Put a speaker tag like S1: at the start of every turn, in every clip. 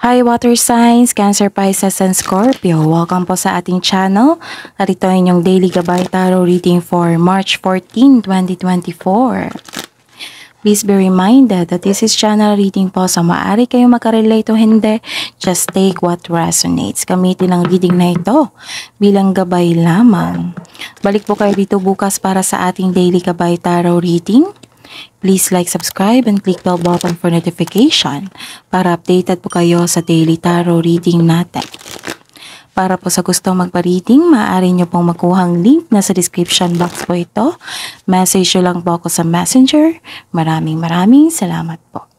S1: Hi water signs, Cancer, Pisces, and Scorpio. Welcome po sa ating channel. Narito ang inyong daily gabay tarot reading for March 14, 2024. Please be reminded that this is channel reading po, sa maaari kayong makarelate o hindi. Just take what resonates. Gamitin ang reading na ito bilang gabay lamang. Balik po kayo dito bukas para sa ating daily gabay tarot reading. Please like, subscribe, and click bell button for notification para updated po kayo sa daily tarot reading natin. Para po sa gustong magpa-reading, maaari nyo pong makuhang link na sa description box po ito. Message nyo lang po ako sa messenger. Maraming salamat po.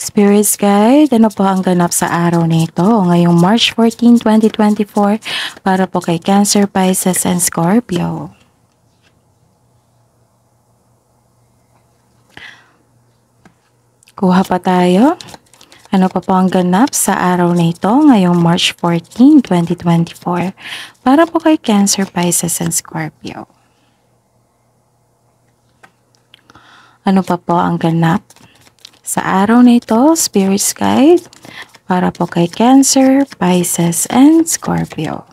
S1: Spirits Guide, ano po ang ganap sa araw na ito ngayong March 14, 2024 para po kay Cancer, Pisces, and Scorpio. Kuha pa tayo. Ano pa po ang ganap sa araw na ito ngayong March 14, 2024 para po kay Cancer, Pisces, and Scorpio. Ano pa po ang ganap sa araw na ito, Spirits Guide, para po kay Cancer, Pisces, and Scorpio.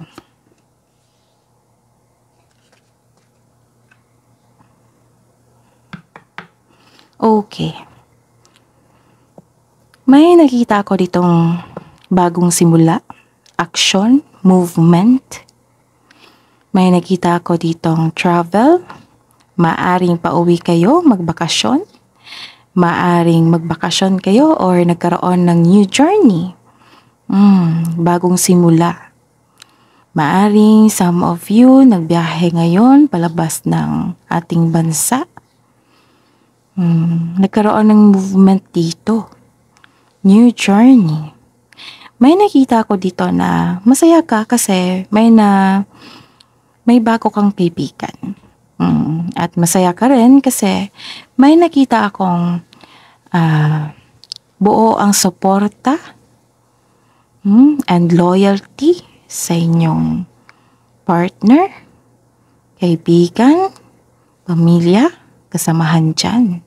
S1: Okay. May nakita ako ditong bagong simula, action, movement. May nakita ako ditong travel, maaring pauwi kayo, magbakasyon. Maaring magbakasyon kayo or nagkaroon ng new journey. Bagong simula. Maaring some of you nagbiyahe ngayon palabas ng ating bansa. Nagkaroon ng movement dito. New journey. May nakita ko dito na masaya ka kasi may bago kang kaibigan. At masaya ka rin kasi may nakita akong buo ang suporta and loyalty sa inyong partner, kaibigan, pamilya, kasamahan dyan.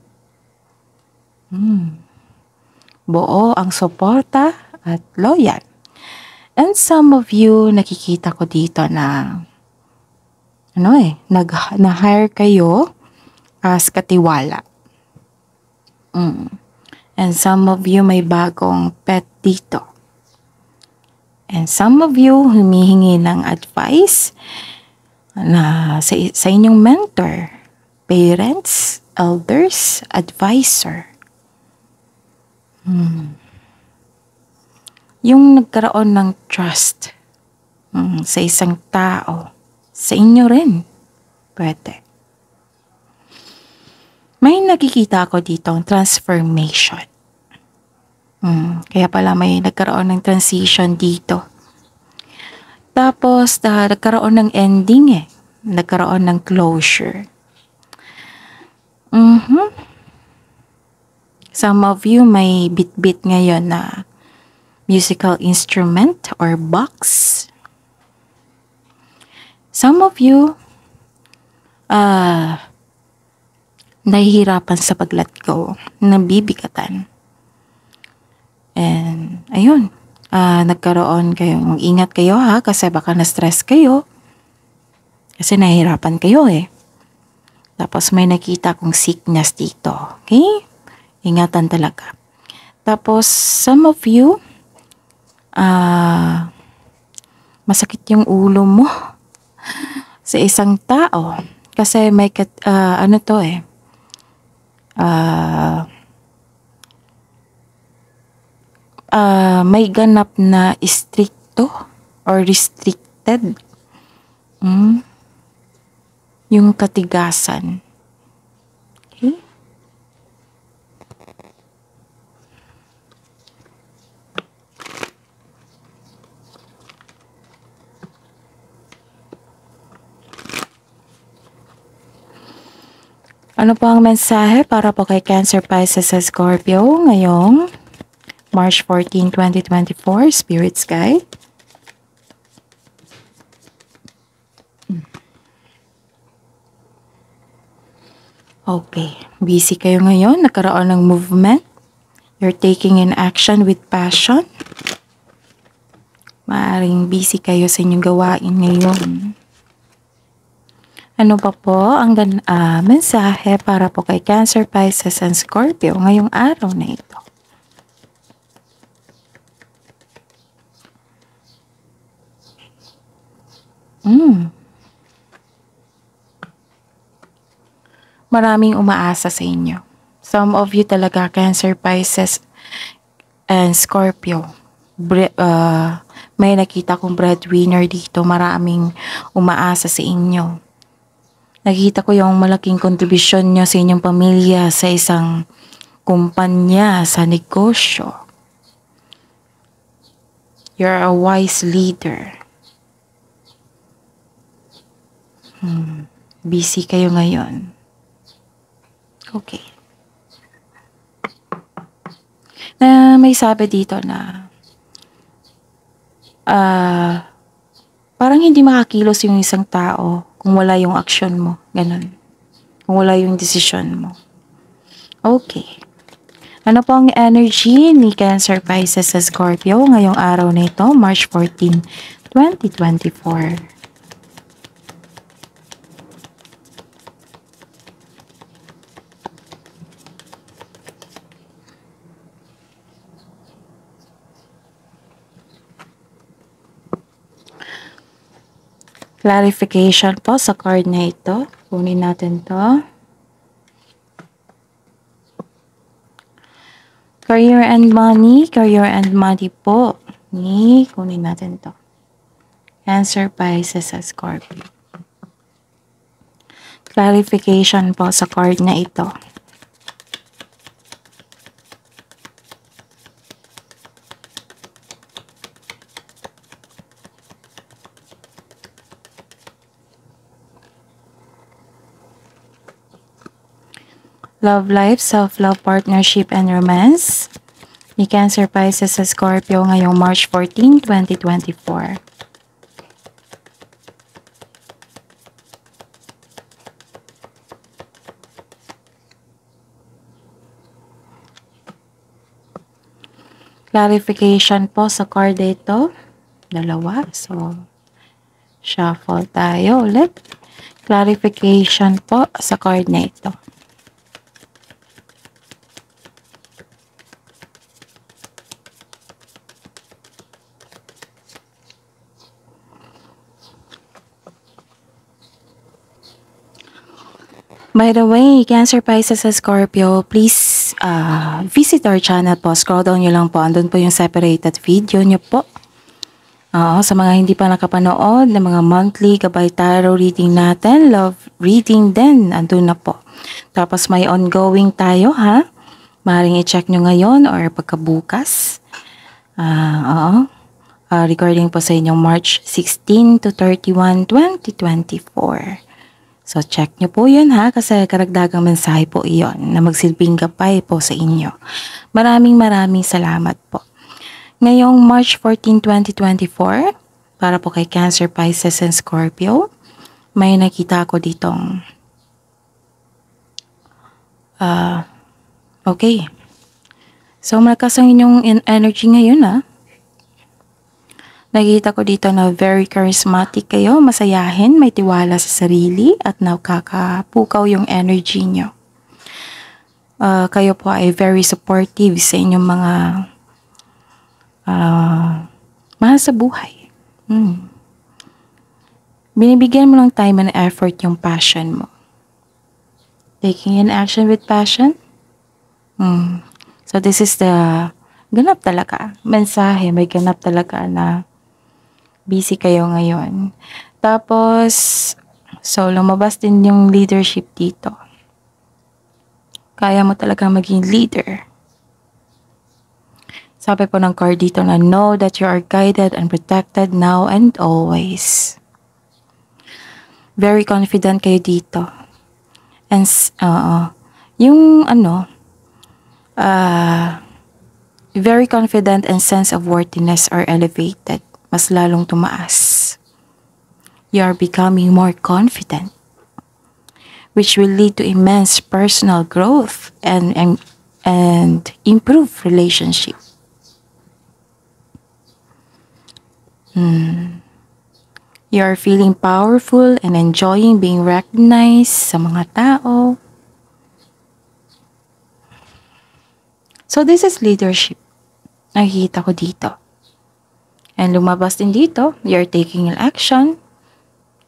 S1: Buo ang suporta at loyal. And some of you, nakikita ko dito na na-hire kayo as katiwala. And some of you may bagong pet dito. And some of you humihingi ng advice na sa inyong mentor, parents, elders, advisor. Yung nagkaroon ng trust sa isang tao, sa inyo rin, pwede. May nakikita ako dito ang transformation. Kaya pala may nagkaroon ng transition dito. Tapos, nagkaroon ng ending Nagkaroon ng closure. Some of you may bit-bit ngayon na musical instrument or box. Some of you, nahihirapan sa pag-let go, nabibigatan. And, ayun, nagkaroon kayong, ingat kayo kasi baka na-stress kayo. Kasi nahihirapan kayo Tapos may nakita kong sickness dito, okay? Ingatan talaga. Tapos, some of you, masakit yung ulo mo sa isang tao kasi may may ganap na stricto or restricted yung katigasan. Okay? Ano po ang mensahe para po kay Cancer, Pisces, at Scorpio ngayong March 14, 2024, Spirits Guide? Okay, busy kayo ngayon, nagkaroon ng movement. You're taking in action with passion. Maaring busy kayo sa inyong gawain ngayon. Ano pa po ang mensahe para po kay Cancer, Pisces, and Scorpio ngayong araw na ito? Maraming umaasa sa inyo. Some of you talaga, Cancer, Pisces, and Scorpio. May nakita kong breadwinner dito. Maraming umaasa sa inyo. Nakita ko yung malaking kontribusyon nyo sa inyong pamilya sa isang kumpanya, sa negosyo. You're a wise leader. Busy kayo ngayon. Okay. May sabi dito na parang hindi makakilos yung isang tao kung wala yung action mo. Ganun. Kung wala yung desisyon mo. Okay. Ano po ang energy ni Cancer, Pisces, sa Scorpio ngayong araw na ito, March 14, 2024? Clarification po sa card na ito. Kunin natin to. Career and money. Career and money po. Kunin natin to. Cancer, Pisces, sa Scorpio. Clarification po sa card na ito. Love life, self-love, partnership, and romance ni Cancer, Pisces, sa Scorpio ngayong March 14, 2024. Clarification po sa card ito. Dalawa. So, shuffle tayo ulit. Clarification po sa card na ito. By the way, Cancer, Pisces, sa Scorpio, please visit our channel po. Scroll down nyo lang po. Andun po yung separated video nyo po. Sa mga hindi pa nakapanood ng mga monthly gabay tarot reading natin, love reading din, andun na po. Tapos may ongoing tayo, ha? Maaaring i-check nyo ngayon or pagkabukas. Recording po sa inyong March 16 to 31, 2024. So, check nyo po yun, ha, kasi karagdagang mensahe po iyon na magsilbing gabay po sa inyo. Maraming salamat po. Ngayong March 14, 2024, para po kay Cancer, Pisces, and Scorpio, may nakita ko ditong okay. So, malakas ang inyong energy ngayon, ha. Nakita ko dito na very charismatic kayo, masayahin, may tiwala sa sarili, at nakakapukaw yung energy nyo. Kayo po ay very supportive sa inyong mga mahal sa buhay. Binibigyan mo lang time and effort yung passion mo. Taking in action with passion. So this is the ganap talaga. Mensahe, may ganap talaga na busy kayo ngayon. Tapos, so lumabas din yung leadership dito. Kaya mo talaga maging leader. Sabi po ng card dito na know that you are guided and protected now and always. Very confident kayo dito. And yung very confident and sense of worthiness are elevated. Mas lalong tumaas. You are becoming more confident. which will lead to immense personal growth and improve relationship. You are feeling powerful and enjoying being recognized sa mga tao. So this is leadership. Nakikita ko dito. And lumabas din dito, you're taking action.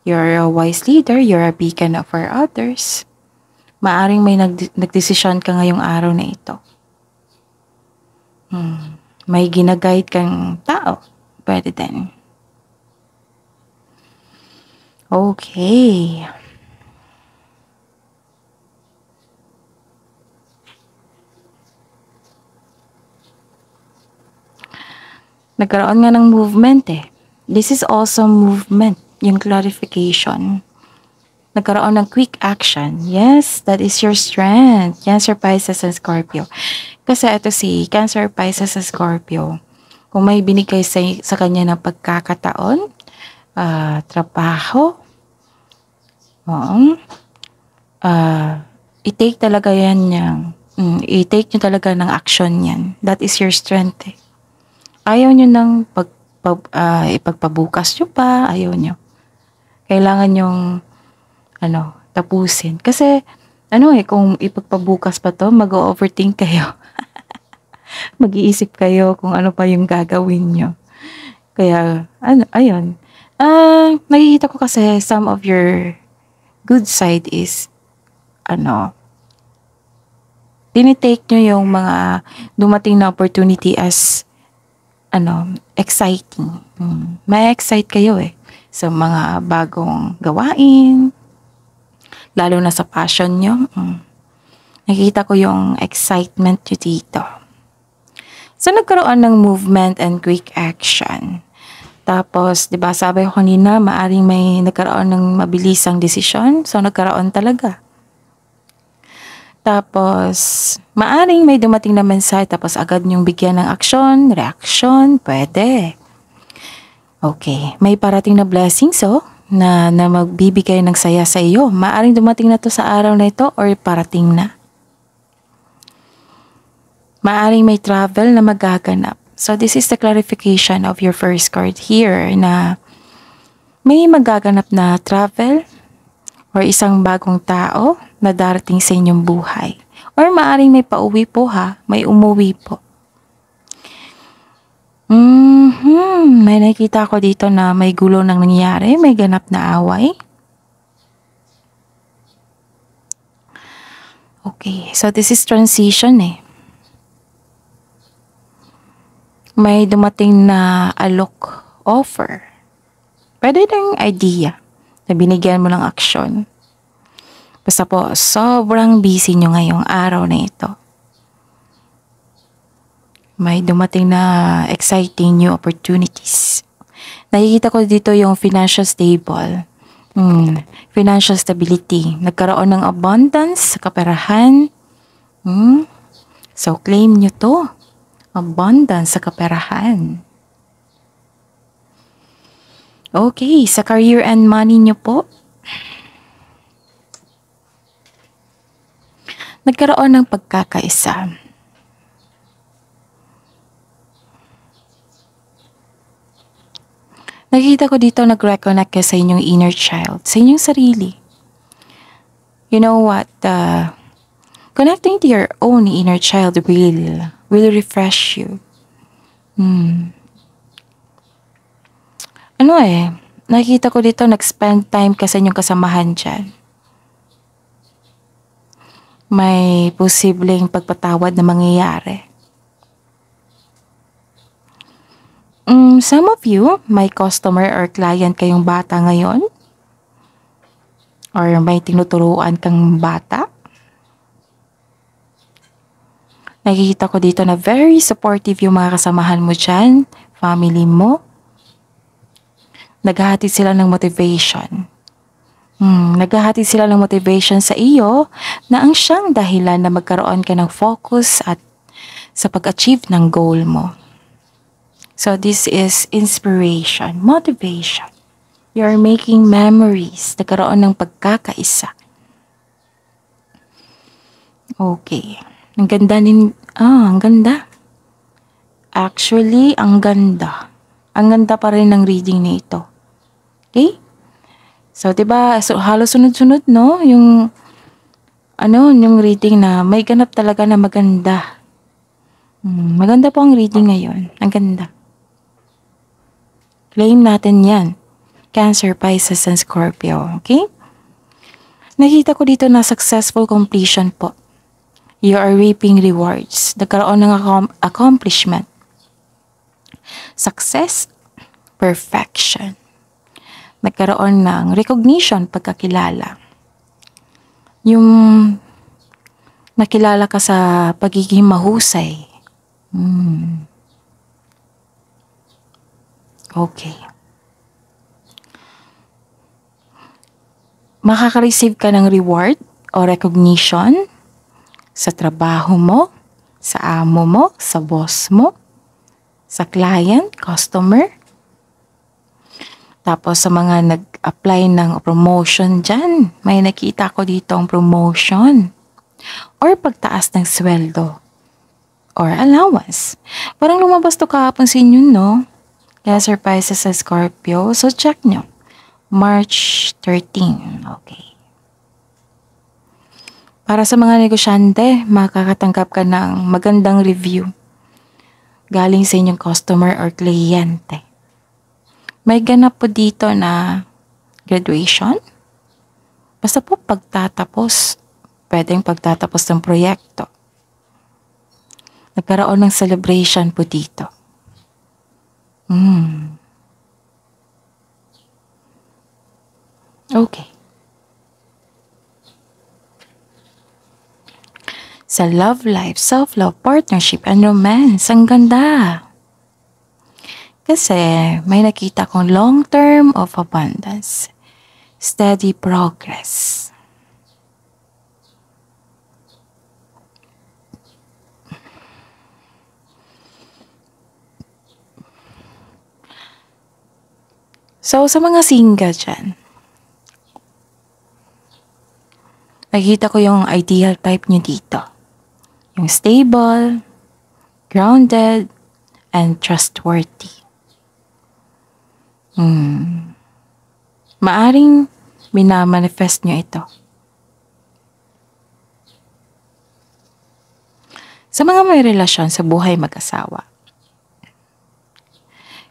S1: You're a wise leader. You're a beacon for others. Maaring may nagdesisyon ka ngayong araw na ito. May ginaguide kang tao. Pwede din. Okay. Nagkaroon nga ng movement eh. This is also movement, yung clarification. Nagkaroon ng quick action. Yes, that is your strength. Cancer, Pisces, and Scorpio. Kasi ito si Cancer, Pisces, and Scorpio. Kung may binigay sa kanya ng pagkakataon, trabaho, i-take talaga yan i-take nyo talaga ng action yan. That is your strength eh. Ayaw nyo nang ipagpabukas nyo pa. Ayaw nyo. Kailangan nyong tapusin. Kasi, kung ipagpabukas pa to, mag-overthink kayo. Mag-iisip kayo kung ano pa yung gagawin nyo. Kaya, ayun. Nakikita ko kasi some of your good side is, tinitake nyo yung mga dumating na opportunity as exciting. May excite kayo eh sa mga bagong gawain, lalo na sa passion nyo. Nakita ko yung excitement nyo dito. So, nagkaroon ng movement and quick action. Tapos, di ba, sabi ko kanina, maaring may nagkaroon ng mabilisang desisyon. So, nagkaroon talaga. Tapos, maaring may dumating na mensahe, tapos agad niyong bigyan ng aksyon, reaksyon, pwede. Okay, may parating na blessings, na magbibigay ng saya sa iyo. Maaring dumating na to sa araw na ito or parating na. Maaring may travel na magaganap. So, this is the clarification of your first card here na may magaganap na travel or isang bagong tao na darating sa inyong buhay. Or maaring may pauwi po may umuwi po. May nakita ko dito na may gulo nang nangyari, may ganap na away. Okay, so this is transition eh. May dumating na alok offer. Pwede ng idea na binigyan mo ng aksyon. Basta po, sobrang busy nyo ngayong araw na ito. May dumating na exciting new opportunities. Nakikita ko dito yung financial stable. Financial stability. Nagkaroon ng abundance sa kaperahan. So, claim nyo to. Abundance sa kaperahan. Okay, sa career and money nyo po. Nagkaroon ng pagkakaisa. Nakikita ko dito nag-reconnect ka sa inyong inner child, sa inyong sarili. You know what? Connecting to your own inner child will refresh you. Nakikita ko dito nag-spend time ka sa inyong kasamahan dyan. May posibleng pagpatawad na mangyayari. Some of you, may customer or client kayong bata ngayon. Or may tinuturuan kang bata. Nakikita ko dito na very supportive yung mga kasamahan mo dyan, family mo. Naghahatid sila ng motivation. Naghahatid sila ng motivation sa iyo na ang siyang dahilan na magkaroon ka ng focus at sa pag-achieve ng goal mo. So this is inspiration, motivation. You're making memories, nagkaroon ng pagkakaisa. Okay. Ang ganda ang ganda. Actually, ang ganda. Ang ganda pa rin ng reading na ito. Okay? So, 'di ba? So, halos sunod-sunod, no? Yung reading na may ganap talaga na maganda. Maganda po ang reading ngayon. Ang ganda. Claim natin yan. Cancer, Pisces, and Scorpio. Okay? Nakita ko dito na successful completion po. You are reaping rewards. Nagkaroon ng accomplishment. Success, perfection. Nagkaroon ng recognition, pagkakilala. Yung nakilala ka sa pagiging mahusay. Okay. Makaka-receive ka ng reward o recognition sa trabaho mo, sa amo mo, sa boss mo, sa client, customer. Tapos sa mga nag-apply ng promotion dyan, may nakita ko dito ang promotion or pagtaas ng sweldo or allowance. Parang lumabas to kahapon sa inyo, no? Cancer, Pisces, sa Scorpio. So check nyo. March 13. Okay. Para sa mga negosyante, makakatanggap ka ng magandang review galing sa inyong customer or kliyente. May ganap po dito na graduation. Basta po pagtatapos, pwedeng pagtatapos ng proyekto. Nagkaroon ng celebration po dito. Okay. Sa love life, self-love, partnership, and romance, ang ganda. Kasi may nakita kong long term of abundance, steady progress. So, sa mga single dyan, nakikita ko yung ideal type nyo dito. Yung stable, grounded, and trustworthy. Maaring minamanifest nyo ito. Sa mga may relasyon sa buhay mag-asawa,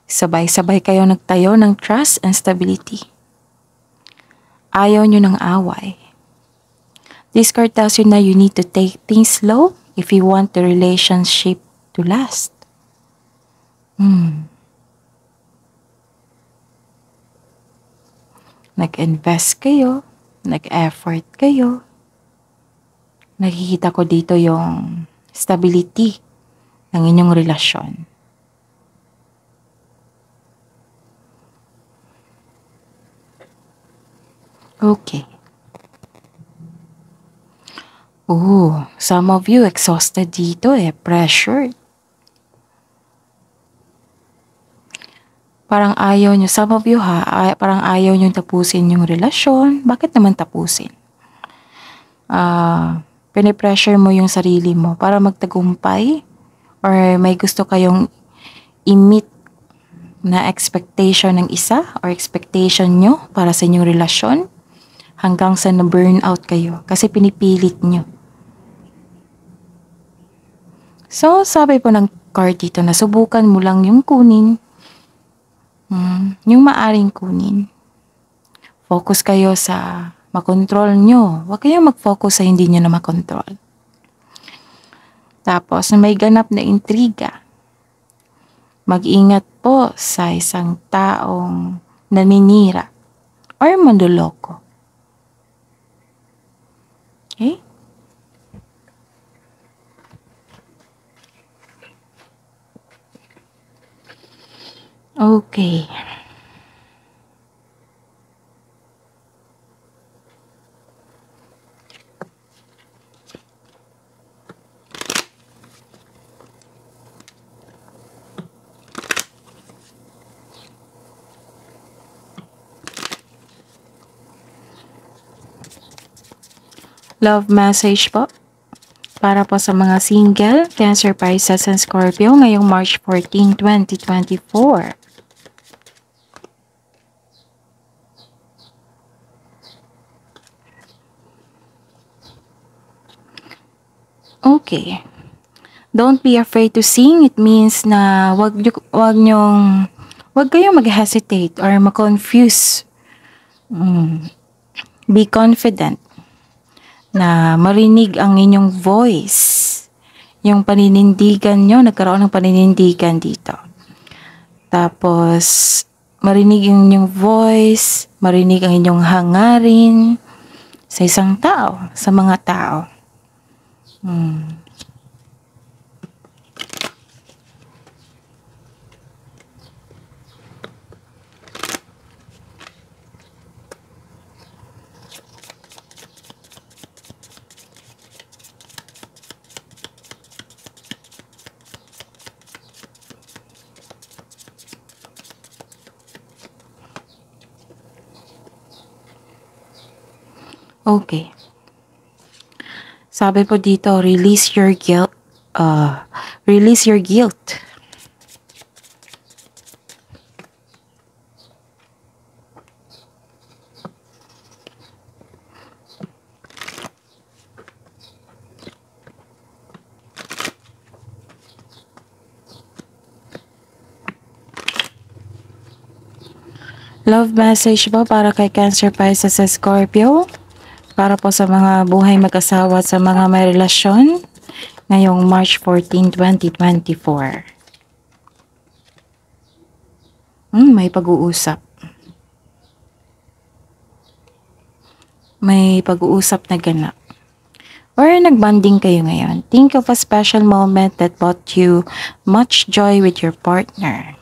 S1: sabay-sabay kayo nagtayo ng trust and stability. Ayaw nyo ng away. This card tells you na you need to take things slow if you want the relationship to last. Nag-invest kayo, nag-effort kayo. Nakikita ko dito yung stability ng inyong relasyon. Okay. Some of you exhausted dito pressured. Parang ayaw nyo, some of you parang ayaw nyo tapusin yung relasyon. Bakit naman tapusin? Pinipressure mo yung sarili mo para magtagumpay or may gusto kayong i-meet na expectation ng isa or expectation nyo para sa inyong relasyon hanggang sa na-burn out kayo kasi pinipilit nyo. So, sabi po ng card dito na subukan mo lang yung kunin. Yung maaring kunin. Focus kayo sa makontrol nyo. Huwag kayong mag-focus sa hindi nyo na makontrol. Tapos, may ganap na intriga. Mag-ingat po sa isang taong naninira or manduloko. Okay? Okay. Love message po. Para po sa mga single, Cancer, Pisces, and Scorpio ngayong March 14, 2024. Okay. Don't be afraid to sing. It means na wag kayong mag-hesitate or ma-confuse. Be confident na marinig ang inyong voice. Yung paninindigan nyo, nagkaroon ng paninindigan dito. Tapos, marinig ang inyong voice, marinig ang inyong hangarin sa isang tao, sa mga tao. Okay. Sabi po dito, release your guilt. Release your guilt. Love message po para kay Cancer, Pisces, sa Scorpio. Para po sa mga buhay mag-asawa at sa mga may relasyon ngayong March 14, 2024. May pag-uusap. May pag-uusap na ganap. Or nagbanding kayo ngayon. Think of a special moment that brought you much joy with your partner.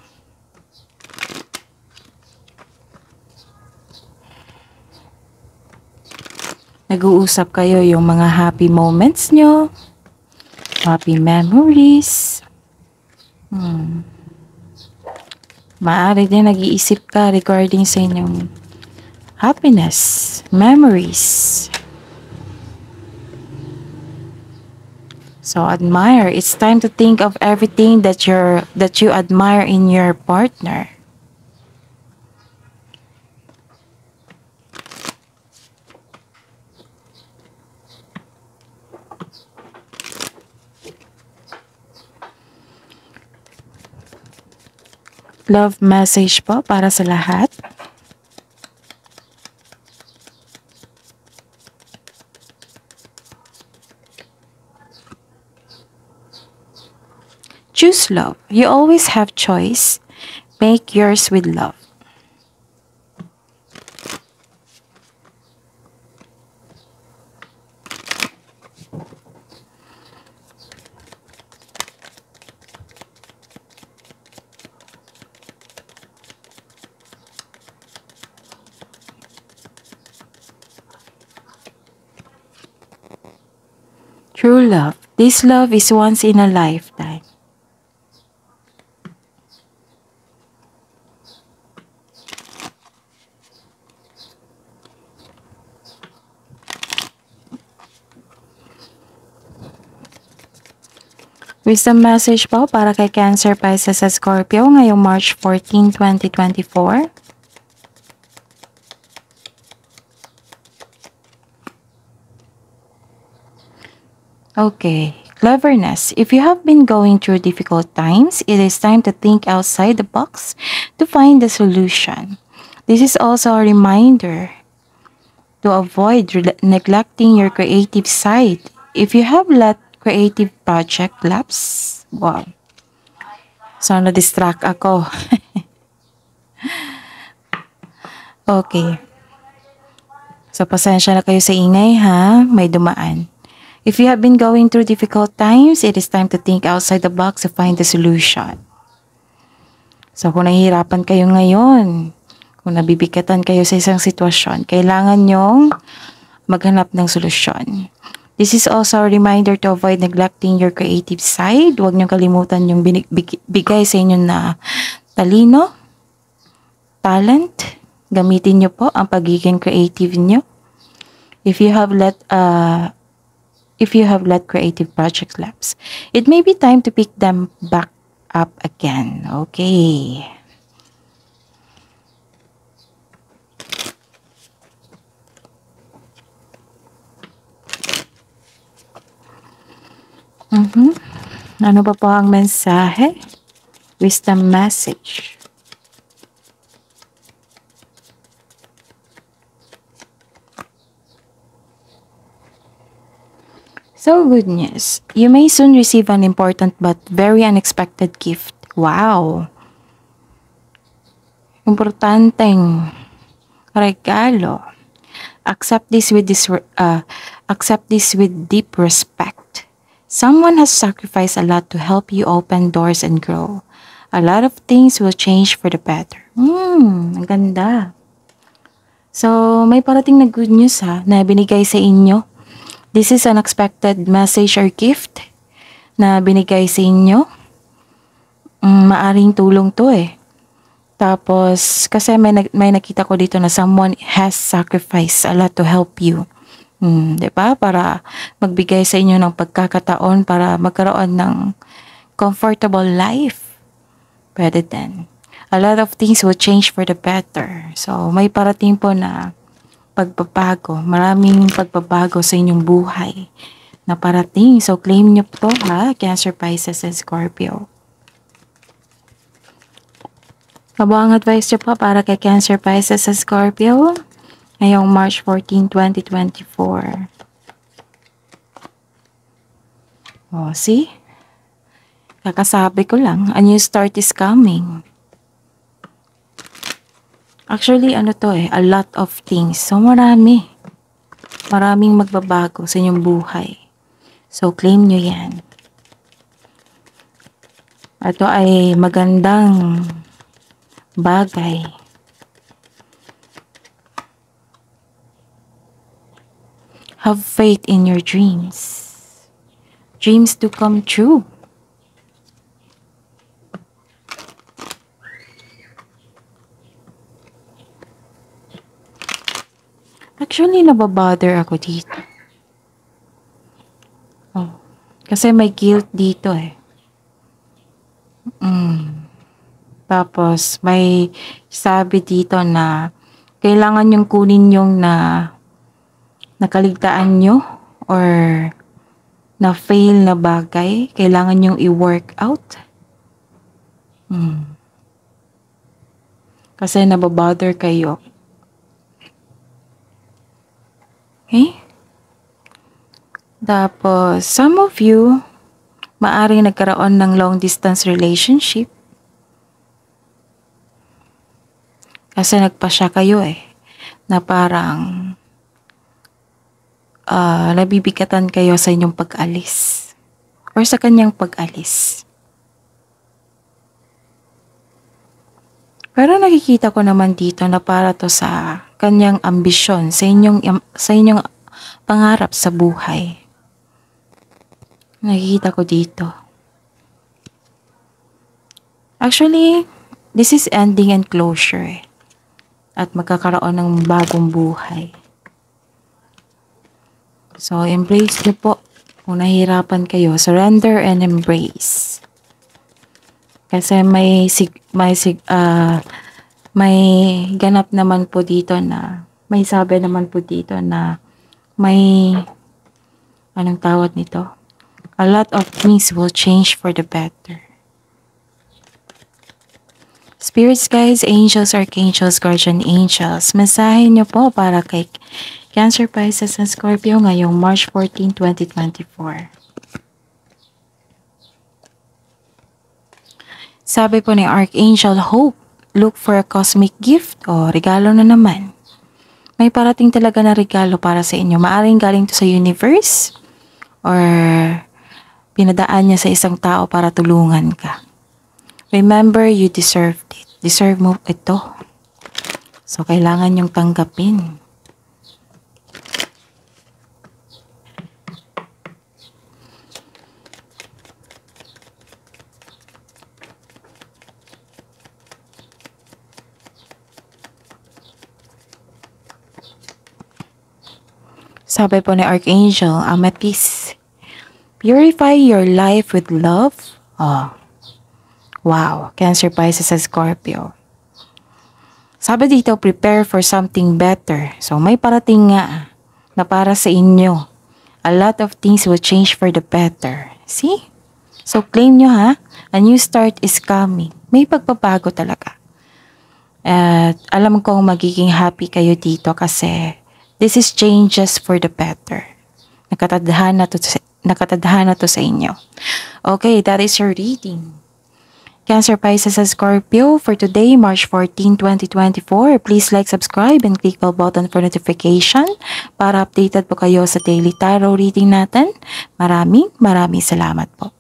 S1: Nag-uusap kayo yung mga happy moments nyo, happy memories. Maaari din nag-iisip ka regarding sa inyong happiness, memories. So admire. It's time to think of everything that you admire in your partner. Love message po para sa lahat. Choose love. You always have choice. Make yours with love. True love. This love is once in a lifetime. Wisdom message po para kay Cancer, Pisces, sa Scorpio ngayong March 14, 2024. Okay, cleverness. If you have been going through difficult times, it is time to think outside the box to find the solution. This is also a reminder to avoid neglecting your creative side. If you have let creative project lapse, wow. So, na-distract ako. Okay. So, pasensya na kayo sa ingay ha. May dumaan. If you have been going through difficult times, it is time to think outside the box to find the solution. So, kung nahihirapan kayo ngayon, kung nabibigatan kayo sa isang sitwasyon, kailangan nyong maghanap ng solusyon. This is also a reminder to avoid neglecting your creative side. Huwag niyong kalimutan yung bigay sa inyo na talino, talent. Gamitin niyo po ang pagiging creative niyo. If if you have let creative projects lapse. It may be time to pick them back up again. Okay. Ano pa po ang mensahe? Wisdom message. So, good news. You may soon receive an important but very unexpected gift. Wow! Importanteng regalo. Accept this with deep respect. Someone has sacrificed a lot to help you open doors and grow. A lot of things will change for the better. Ang ganda. So, may parating na good news na binigay sa inyo. This is an unexpected message or gift na binigay sa inyo. Maaring tulong to Tapos, kasi may nakita ko dito na someone has sacrificed a lot to help you. Diba? Para magbigay sa inyo ng pagkakataon para magkaroon ng comfortable life. Pwede din. A lot of things will change for the better. So, may parating po na pagbabago. Maraming pagbabago sa inyong buhay na parating. So, claim nyo po Cancer, Pisces, and Scorpio. Kabuang advice nyo po para kay Cancer, Pisces, and Scorpio ngayong March 14, 2024. See? Kakasabi ko lang, a new start is coming. Actually, a lot of things. So, maraming magbabago sa inyong buhay. So, claim nyo yan. Ito ay magandang bagay. Have faith in your dreams. Dreams to come true. Actually, nababother ako dito. Kasi may guilt dito Tapos, may sabi dito na kailangan yung kunin yung nakaligtaan nyo or na fail na bagay. Kailangan yung i-work out. Kasi nababother kayo. Okay? Tapos, some of you, maaring nagkaroon ng long distance relationship. Kasi nagpasya kayo na parang nabibigatan kayo sa inyong pag-alis. Or sa kanyang pag-alis. Pero nakikita ko naman dito na para to sa kanyang ambisyon, sa inyong pangarap sa buhay. Nakikita ko dito. Actually, this is ending and closure at magkakaroon ng bagong buhay. So, embrace nyo po. Kung nahihirapan kayo, surrender and embrace. Kasi may ganap naman po dito na, may sabi naman po dito na may, anong tawag nito? A lot of things will change for the better. Spirits, guides, angels, archangels, guardian angels, mensahe nyo po para kay Cancer, Pisces, and Scorpio ngayong March 14, 2024. Sabi po ni Archangel Hope, look for a cosmic gift o regalo na naman. May parating talaga na regalo para sa inyo. Maaring galing to sa universe or pinadaan niya sa isang tao para tulungan ka. Remember, you deserved it. Deserve mo ito. So, kailangan yung tanggapin. Sabi po ni Archangel Amethyst, purify your life with love. Oh, wow, Cancer, Pisces, and Scorpio. Sabi dito, prepare for something better. So may parating nga na para sa inyo. A lot of things will change for the better. See? So claim nyo ha, a new start is coming. May pagbabago talaga. At alam kong magiging happy kayo dito kasi this is changes for the better. Nakatadhana to sa inyo. Okay, that is your reading. Cancer, Pisces, and Scorpio for today, March 14, 2024. Please like, subscribe, and click bell button for notification para updated po kayo sa daily tarot reading natin. Maraming salamat po.